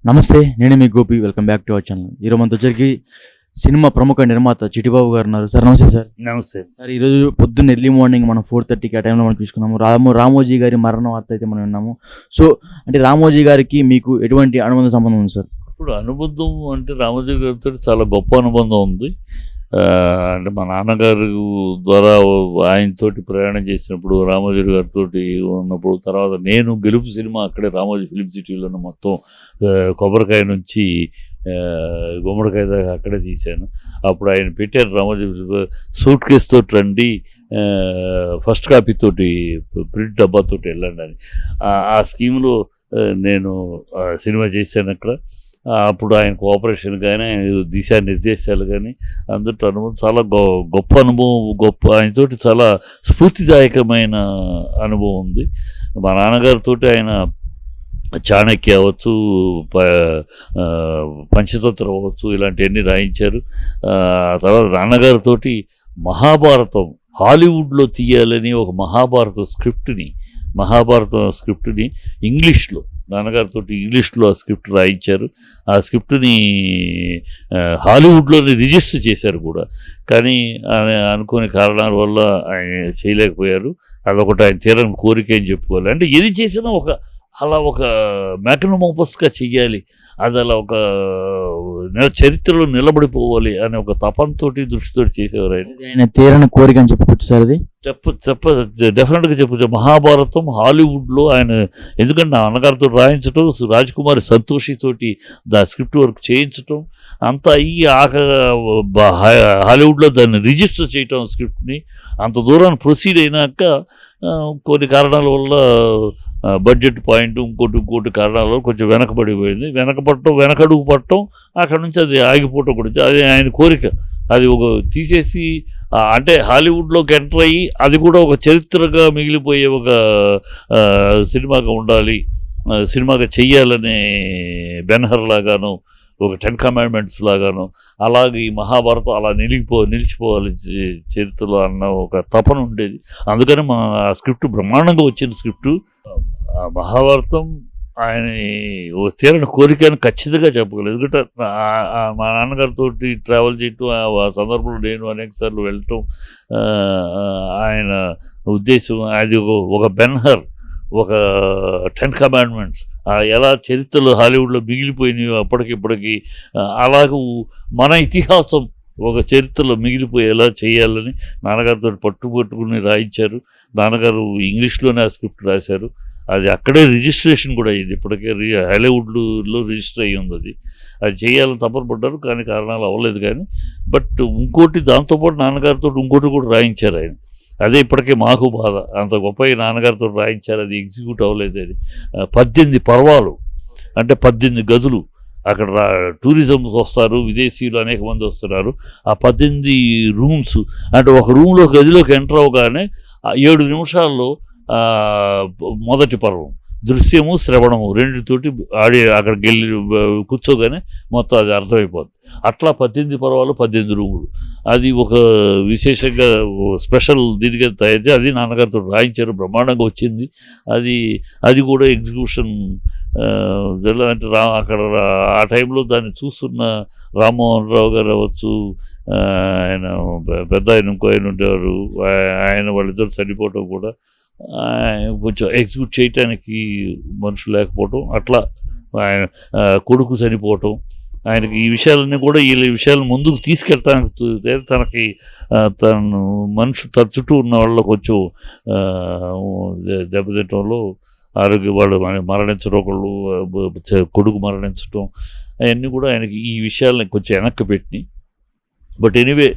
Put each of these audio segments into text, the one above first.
నమస్తే, నేను మీ Gopi. Welcome back to our channel. ఈరోజు మనతో వచ్చరికి సినిమా ప్రముఖ నిర్మాత చిట్టిబాబు గారు ఉన్నారు. సార్ నమస్తే. సార్ నమస్తే సార్, ఈరోజు పొద్దున్న ఎర్లీ మార్నింగ్ మనం 4:30కి ఆ టైంలో మనం చూసుకున్నాము. రామోజీ గారి మరణ వార్త అయితే మనం విన్నాము. సో అంటే రామోజీ గారికి మీకు ఎటువంటి అనుబంధ సంబంధం ఉంది సార్? ఇప్పుడు అనుబంధం అంటే రామోజీ గారితో చాలా గొప్ప అనుబంధం ఉంది. అంటే మా నాన్నగారు ద్వారా ఆయనతోటి ప్రయాణం చేసినప్పుడు, రామోజీ గారితో ఉన్నప్పుడు, తర్వాత నేను గెలుపు సినిమా అక్కడే రామోజీ ఫిలిం సిటీలోనే మొత్తం కొబ్బరికాయ నుంచి గుమ్మడికాయ దాకా అక్కడే తీశాను. అప్పుడు ఆయన పెట్టారు రామోజీ సూట్ కేస్ తోటి రండి, ఫస్ట్ కాపీ తోటి ప్రింట్ డబ్బాతోటి వెళ్ళండి అని. ఆ స్కీమ్లో నేను సినిమా చేశాను అక్కడ. అప్పుడు ఆయన కోఆపరేషన్ కానీ, ఆయన దిశానిర్దేశాలు కానీ అందరితో అనుభవం చాలా గొప్ప అనుభవం. ఆయనతోటి చాలా స్ఫూర్తిదాయకమైన అనుభవం ఉంది. మా నాన్నగారితో ఆయన చాణక్య అవ్వచ్చు, పంచతంత్ర అవ్వచ్చు, ఇలాంటివన్నీ రాయించారు. తర్వాత నాన్నగారితోటి మహాభారతం హాలీవుడ్లో తీయాలని ఒక మహాభారత స్క్రిప్ట్ని ఇంగ్లీష్లో నాన్నగారితో ఇంగ్లీష్లో ఆ స్క్రిప్ట్ రాయించారు. ఆ స్క్రిప్ట్ని హాలీవుడ్లోనే రిజిస్టర్ చేశారు కూడా. కానీ అనుకోని కారణాల వల్ల ఆయన చేయలేకపోయారు. అదొకటి ఆయన తీరని కోరిక అని చెప్పుకోవాలి. అంటే ఏది చేసినా అలా ఒక మ్యాగ్నమ్ ఓపస్గా చెయ్యాలి, అది అలా ఒక చరిత్రలో నిలబడిపోవాలి అనే ఒక తపంతోటి దృష్టితో చేసేవారు ఆయన తీరని కోరిక అని చెప్పుకోవచ్చు సార్. అది డెఫినెట్గా చెప్పచ్చు. మహాభారతం హాలీవుడ్లో ఆయన, ఎందుకంటే నా అన్నగారితో రాయించడం, రాజ్కుమారి సంతోషితోటి స్క్రిప్ట్ వర్క్ చేయించడం అంతా అయ్యి హాలీవుడ్లో దాన్ని రిజిస్టర్ చేయటం స్క్రిప్ట్ని అంత దూరాన్ని ప్రొసీడ్ అయినాక కొన్ని కారణాల వల్ల బడ్జెట్ పాయింట్ ఇంకోటి కారణాల వల్ల కొంచెం వెనకబడిపోయింది. వెనకడుగు పట్టడం, అక్కడ నుంచి అది ఆగిపోవటం కూడా అది ఆయన కోరిక. అది ఒక తీసేసి అంటే హాలీవుడ్లోకి ఎంటర్ అయ్యి అది కూడా ఒక చరిత్రగా మిగిలిపోయే ఒక సినిమాగా ఉండాలి, సినిమాగా చెయ్యాలనే బెన్హర్ లాగాను, ఒక 10 కమాండ్మెంట్స్ లాగాను, అలాగే ఈ మహాభారతం అలా నిలిచిపోవాలి చరిత్రలో అన్న ఒక తపన ఉండేది. అందుకని మా స్క్రిప్ట్ బ్రహ్మాండంగా వచ్చిన స్క్రిప్టు. మహాభారతం ఆయన తీరని కోరిక అని ఖచ్చితంగా చెప్పగలను. ఎందుకంటే మా నాన్నగారితో ట్రావెల్ చేయటం, ఆ సందర్భంలో నేను అనేకసార్లు వెళ్ళటం, ఆయన ఉద్దేశం అది ఒక బెన్హర్, ఒక 10 కమాండ్మెంట్స్ ఎలా చరిత్రలో హాలీవుడ్లో మిగిలిపోయినాయో అప్పటికిప్పటికీ, అలాగూ మన ఇతిహాసం ఒక చరిత్రలో మిగిలిపోయేలా చేయాలని నాన్నగారితో పట్టుకుని రాయించారు. నాన్నగారు ఇంగ్లీష్లోనే ఆ స్క్రిప్ట్ రాశారు. అది అక్కడే రిజిస్ట్రేషన్ కూడా అయ్యింది. ఇప్పటికే హాలీవుడ్లో రిజిస్టర్ అయ్యి ఉంది. అది చేయాలని తపనపడ్డారు, కానీ కారణాలు అవ్వలేదు. కానీ బట్ ఇంకోటి దాంతోపాటు నాన్నగారితో ఇంకోటి కూడా రాయించారు ఆయన. అదే ఇప్పటికే మాకు బాధ, అంత గొప్ప నాన్నగారితో రాయించారు, అది ఎగ్జిక్యూట్ అవ్వలేదు. అది 18 పర్వాలు అంటే 18 గదులు. అక్కడ టూరిజం వస్తారు, విదేశీయులు అనేక మంది వస్తున్నారు. ఆ 18 రూమ్స్ అంటే ఒక రూమ్లో గదిలోకి ఎంటర్ అవ్వగానే 7 నిమిషాల్లో మొదటి పర్వం దృశ్యము, శ్రవణము రెండితోటి అక్కడికి వెళ్ళి కూర్చోగానే మొత్తం అది అర్థమైపోద్ది. అట్లా 18 పర్వాలు, 18 రూములు. అది ఒక విశేషంగా స్పెషల్ దీనిగా తయారు, అది నాన్నగారితో రాయించారు. బ్రహ్మాండంగా వచ్చింది. అది కూడా ఎగ్జిక్యూషన్ అంటే అక్కడ ఆ టైంలో దాన్ని చూస్తున్న రామ్మోహన్ రావు గారు అవ్వచ్చు, ఆయన పెద్ద ఆయన ఇంకో ఆయన ఉండేవారు, ఆయన వాళ్ళిద్దరు చనిపోవటం కూడా, కొంచెం ఎగ్జిక్యూట్ చేయటానికి మనుషులు లేకపోవటం, అట్లా ఆయన కొడుకు చనిపోవటం, ఆయనకి ఈ విషయాలన్నీ కూడా ఈ విషయాలను ముందుకు తీసుకెళ్ళటానికి తను తన చుట్టూ ఉన్న వాళ్ళు కొంచెం దెబ్బతింటంలో ఆరోగ్య వాళ్ళు మరణించడం, ఒకళ్ళు కొడుకు మరణించడం, అవన్నీ కూడా ఆయనకి ఈ విషయాలని కొంచెం వెనక్కి పెట్టి. బట్ ఎనీవే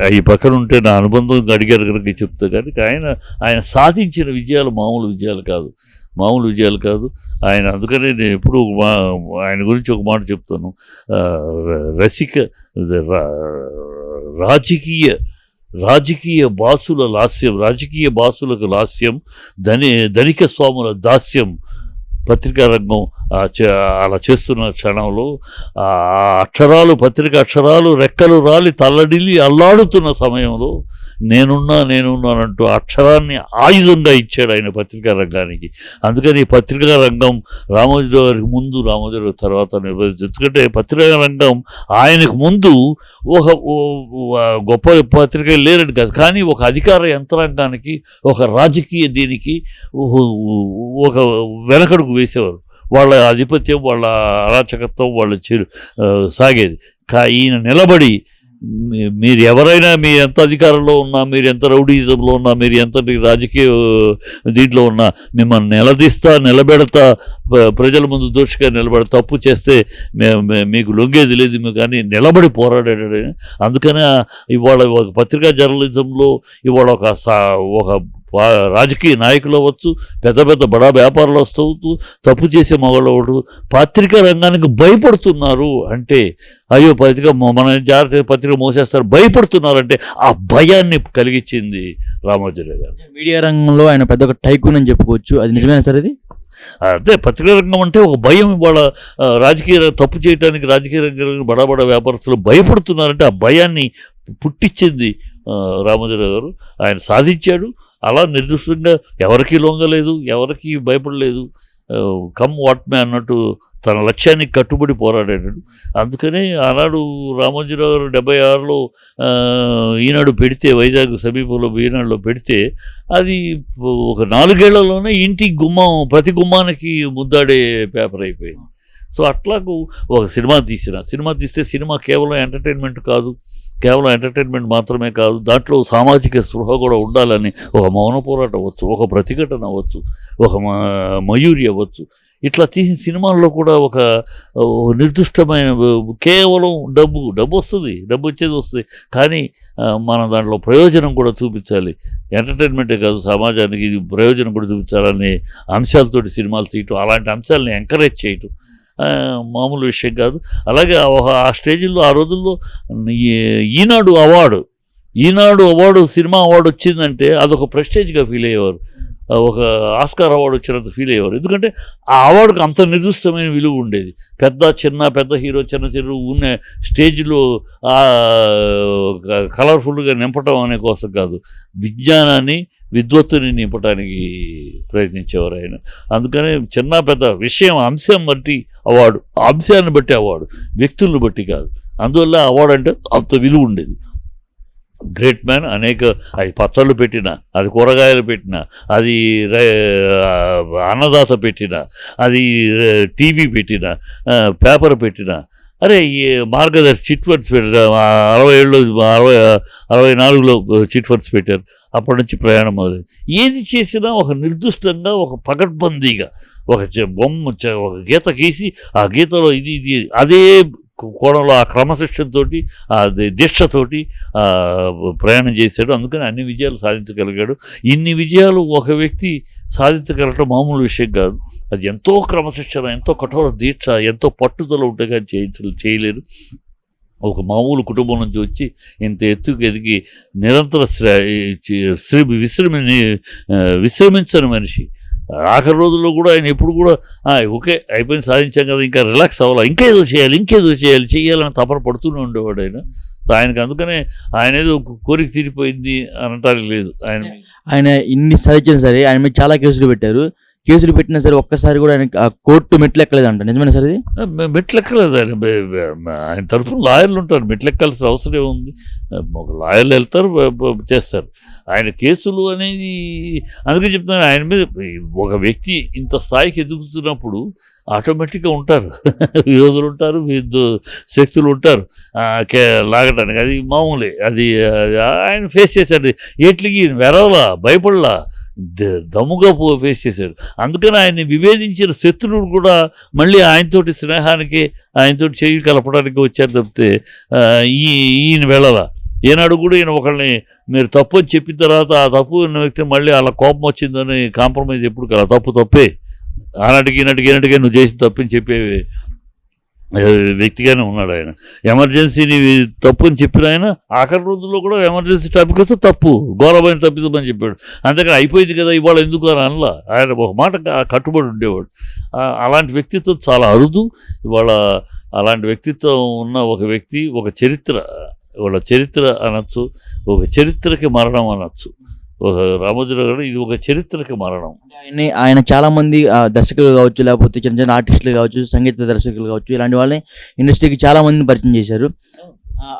అవి పక్కన ఉంటే నా అనుబంధం అడిగారు కనుక చెప్తా. కానీ ఆయన సాధించిన విజయాలు మామూలు విజయాలు కాదు. ఆయన అందుకనే నేను ఎప్పుడు ఆయన గురించి ఒక మాట చెప్తాను. రాజకీయ బాసులకు లాస్యం, ధనిక స్వాముల దాస్యం, పత్రికా రంగం అలా చేస్తున్న క్షణంలో ఆ పత్రికా అక్షరాలు రెక్కలు రాలి తల్లడిల్లి అల్లాడుతున్న సమయంలో నేనున్నానంటూ అక్షరాన్ని ఆయుధంగా ఇచ్చాడు ఆయన పత్రికా రంగానికి. అందుకని ఈ పత్రికా రంగం రామోజీరావు గారికి ముందు, రామోజీరావు తర్వాత నిర్వహించు. ఎందుకంటే పత్రికా రంగం ఆయనకు ముందు ఒక గొప్ప పత్రికలు లేరని కాదు, కానీ ఒక అధికార యంత్రాంగానికి, ఒక రాజకీయ దీనికి ఒక వెనకడుగు వేసేవారు. వాళ్ళ ఆధిపత్యం, వాళ్ళ అరాచకత్వం, వాళ్ళ సాగేది. ఈయన నిలబడి మీరు ఎవరైనా, మీరు ఎంత అధికారంలో ఉన్నా, మీరు ఎంత రౌడీజంలో ఉన్నా, మీరు ఎంత రాజకీయ దీంట్లో ఉన్నా, మిమ్మల్ని నిలబెడతా, ప్రజల ముందు దోషిగా నిలబడి తప్పు చేస్తే మీకు లొంగేది లేదు, మీకు కానీ నిలబడి పోరాడాడు. అందుకనే ఇవాళ ఒక పత్రికా జర్నలిజంలో ఇవాళ ఒక రాజకీయ నాయకులు అవ్వచ్చు, పెద్ద పెద్ద బడా వ్యాపారులు వస్తూ తప్పు చేసే మగవాళ్ళు అవ్వడు పత్రికా రంగానికి భయపడుతున్నారు అంటే, అయ్యో మన జాగ్రత్త పత్రిక మోసేస్తారు భయపడుతున్నారంటే ఆ భయాన్ని కలిగించింది రామోజీరావు గారు. మీడియా రంగంలో ఆయన పెద్ద ఒక టైకూన్ అని చెప్పుకోవచ్చు, అది నిజమేనా సార్? అది అదే పత్రికా రంగం అంటే ఒక భయం. ఇవాళ రాజకీయ తప్పు చేయడానికి రాజకీయ రంగంలో బడా వ్యాపారస్తులు భయపడుతున్నారంటే ఆ భయాన్ని పుట్టించింది రామోజీరావు గారు. ఆయన సాధించాడు. అలా నిర్దిష్టంగా ఎవరికీ లొంగలేదు, ఎవరికి భయపడలేదు. కమ్ వాట్ మే అన్నట్టు తన లక్ష్యానికి కట్టుబడి పోరాడాడు. అందుకనే ఆనాడు రామోజీరావు గారు 76లో ఈనాడు పెడితే, వైజాగ్ సమీపంలో ఈనాడులో పెడితే, అది ఒక 4 ఏళ్లలోనే ఇంటి ప్రతి గుమ్మానికి ముద్దాడే పేపర్ అయిపోయింది. సో అట్లాగూ ఒక సినిమా తీస్తే సినిమా కేవలం ఎంటర్టైన్మెంట్ కాదు, కేవలం ఎంటర్టైన్మెంట్ మాత్రమే కాదు, దాంట్లో సామాజిక స్పృహ కూడా ఉండాలని ఒక మౌన పోరాటం అవ్వచ్చు, ఒక ప్రతిఘటన అవ్వచ్చు, ఒక మయూరి అవ్వచ్చు. ఇట్లా తీసిన సినిమాల్లో కూడా ఒక నిర్దిష్టమైన కేవలం డబ్బు వస్తుంది, డబ్బు వస్తుంది, కానీ మనం దాంట్లో ప్రయోజనం కూడా చూపించాలి. ఎంటర్టైన్మెంటే కాదు, సమాజానికి ఇది ప్రయోజనం కూడా చూపించాలనే అంశాలతోటి సినిమాలు తీయటం, అలాంటి అంశాలని ఎంకరేజ్ చేయటం మామూలు విషయం కాదు. అలాగే ఆ స్టేజ్లో ఆ రోజుల్లో ఈనాడు అవార్డు సినిమా అవార్డు వచ్చిందంటే అదొక ప్రెస్టేజ్గా ఫీల్ అయ్యేవారు, ఒక ఆస్కార్ అవార్డు వచ్చినంత ఫీల్ అయ్యేవారు. ఎందుకంటే ఆ అవార్డుకి అంత నిర్దిష్టమైన విలువ ఉండేది. పెద్ద హీరో చిన్న ఉన్న స్టేజ్లో కలర్ఫుల్గా నింపటం అనే కోసం కాదు, విజ్ఞానాన్ని విద్వత్తుని నింపడానికి ప్రయత్నించేవారు ఆయన. అందుకనే చిన్న పెద్ద విషయం అంశం బట్టి అవార్డు, అంశాన్ని బట్టి అవార్డు, వ్యక్తులను బట్టి కాదు. అందువల్ల అవార్డు అంటే అంత విలువ ఉండేది. గ్రేట్ మ్యాన్ అది పచ్చళ్ళు పెట్టినా, అది కూరగాయలు పెట్టినా, అది అన్నదాత పెట్టినా, అది టీవీ పెట్టినా, పేపర్ పెట్టినా, అరే ఈ మార్గదర్శి చిట్ ఫండ్స్ పెట్టారు. 64లో చిట్ ఫండ్స్ పెట్టారు. అప్పటి నుంచి ప్రయాణం మొదలైంది. ఏది చేసినా ఒక నిర్దిష్టంగా, ఒక పకడ్బందీగా ఒక గీత గీసి ఆ గీతలో ఇది అదే కోణంలో ఆ క్రమశిక్షణతోటి, ఆ దీక్షతోటి ప్రయాణం చేశాడు. అందుకని అన్ని విజయాలు సాధించగలిగాడు. ఇన్ని విజయాలు ఒక వ్యక్తి సాధించగలగడం మామూలు విషయం కాదు. అది ఎంతో క్రమశిక్షణ, ఎంతో కఠోర దీక్ష, ఎంతో పట్టుదల ఉంటే కానీ చేయలేరు. ఒక మామూలు కుటుంబం నుంచి వచ్చి ఇంత ఎత్తుకు ఎదిగి నిరంతర విశ్రమించని మనిషి. ఆఖరి రోజుల్లో కూడా ఆయన ఎప్పుడు కూడా ఓకే అయిపోయింది, సాధించాం కదా, ఇంకా రిలాక్స్ అవ్వాలి, ఇంకేదో చేయాలని తపన పడుతూనే ఉండేవాడు ఆయన. ఆయనకు అందుకనే ఆయన ఏదో కోరిక తీరిపోయింది అనటానికి లేదు. ఆయన ఇన్ని సాధించినా సరే ఆయన మీద చాలా కేసులు పెట్టినా సరే ఒక్కసారి కూడా ఆయన కోర్టు మెట్లు ఎక్కలేదంట, నిజమేనా సార్? ఇది మెట్లు ఎక్కలేదు. ఆయన తరఫున లాయర్లు ఉంటారు, మెట్లు ఎక్కాల్సిన అవసరం ఏముంది? ఒక లాయర్లు వెళ్తారు, చేస్తారు. ఆయన కేసులు అనేది అందుకే చెప్తున్నాను, ఆయన మీద ఒక వ్యక్తి ఇంత స్థాయికి ఎదుగుతున్నప్పుడు ఆటోమేటిక్గా ఉంటారు, విరోధులు ఉంటారు, శక్తులు ఉంటారు లాగడానికి. అది మామూలే. అది ఆయన ఫేస్ చేశాడు. ఎట్లకి వెరవలా, భయపడలా, దమ్ముగా ఫేస్ చేశాడు. అందుకని ఆయన్ని విభేదించిన శత్రువులు కూడా మళ్ళీ ఆయనతోటి స్నేహానికి, ఆయనతోటి చేయి కలపడానికి వచ్చారు తప్పితే ఈయన వెళ్ళలా. ఏనాడు కూడా ఈయన ఒకళ్ళని మీరు తప్పు అని చెప్పిన తర్వాత ఆ తప్పు ఉన్న వ్యక్తి మళ్ళీ అలా కోపం వచ్చిందని కాంప్రమైజ్ ఎప్పుడు కదా, తప్పే ఆనాటికి ఈనాటికి నువ్వు చేసిన తప్పని చెప్పేవి వ్యక్తిగానే ఉన్నాడు ఆయన. ఎమర్జెన్సీని తప్పు అని చెప్పిన ఆయన ఆఖరి రోజుల్లో కూడా ఎమర్జెన్సీ టాపిక్ వస్తే తప్పు, ఘోరమైన తప్పిదమని చెప్పాడు. అంతేకాని అయిపోయింది కదా ఇవాళ ఎందుకు అని అనలా. ఆయన ఒక మాట కట్టుబడి ఉండేవాడు. అలాంటి వ్యక్తిత్వం చాలా అరుదు. ఇవాళ అలాంటి వ్యక్తిత్వం ఉన్న ఒక వ్యక్తి, ఒక చరిత్ర, వాళ్ళ చరిత్ర అనొచ్చు, ఒక చరిత్రకి మరణం అనొచ్చు. ఒక రామోజీరావు గారు ఇది ఒక చరిత్రకి మరణం. ఆయన చాలా మంది దర్శకులు కావచ్చు, లేకపోతే చిన్న చిన్న ఆర్టిస్టులు కావచ్చు, సంగీత దర్శకులు కావచ్చు, ఇలాంటి వాళ్ళని ఇండస్ట్రీకి చాలా మందిని పరిచయం చేశారు.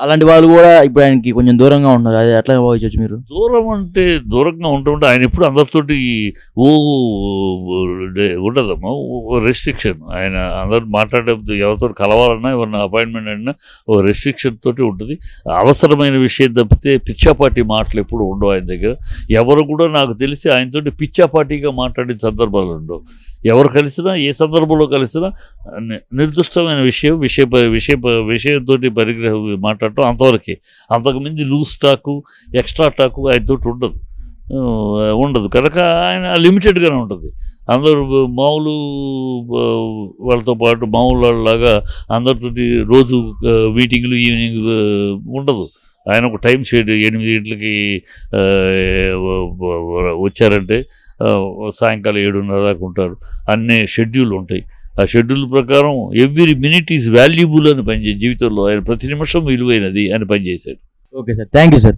అలాంటి వాళ్ళు కూడా ఇప్పుడు ఆయనకి కొంచెం దూరంగా ఉన్నారు. అది ఎట్లా భావించవచ్చు మీరు? దూరం అంటే దూరంగా ఉంటుంటే ఆయన ఎప్పుడు అందరితోటి ఉండదమ్మా, రెస్ట్రిక్షన్. ఆయన అందరు మాట్లాడే ఎవరితో కలవాలన్నా, ఎవరిన అపాయింట్మెంట్ అయినా ఓ రెస్ట్రిక్షన్ తోటి ఉంటుంది. అవసరమైన విషయం తప్పితే పిచ్చాపాటి మాటలు ఎప్పుడు ఉండవు ఆయన దగ్గర. ఎవరు కూడా నాకు తెలిసి ఆయనతోటి పిచ్చాపాటిగా మాట్లాడిన సందర్భాలు ఉండవు. ఎవరు కలిసినా, ఏ సందర్భంలో కలిసినా నిర్దిష్టమైన విషయంతో పరిగ్రహం మాట్లాడటం అంతవరకే. అంతకుమించి లూజ్ టాకు, ఎక్స్ట్రా టాకు ఆయనతో ఉండదు కనుక ఆయన లిమిటెడ్గానే ఉంటుంది. అందరూ మామూలు వాళ్ళతో పాటు మామూలు వాళ్ళలాగా అందరితోటి రోజు మీటింగ్లు ఈవినింగ్ ఉండదు. ఆయన ఒక టైం షెడ్యూల్ 8 గంటలకి వచ్చారంటే సాయంకాలం 7:30 దాకా ఉంటారు. అన్ని షెడ్యూల్ ఉంటాయి. ఆ షెడ్యూల్ ప్రకారం ఎవ్రీ మినిట్ ఈజ్ వాల్యుబుల్ అని పనిచేసి జీవితంలో ఆయన ప్రతి నిమిషం విలువైనది అని పనిచేశాడు. Okay sir, thank you sir.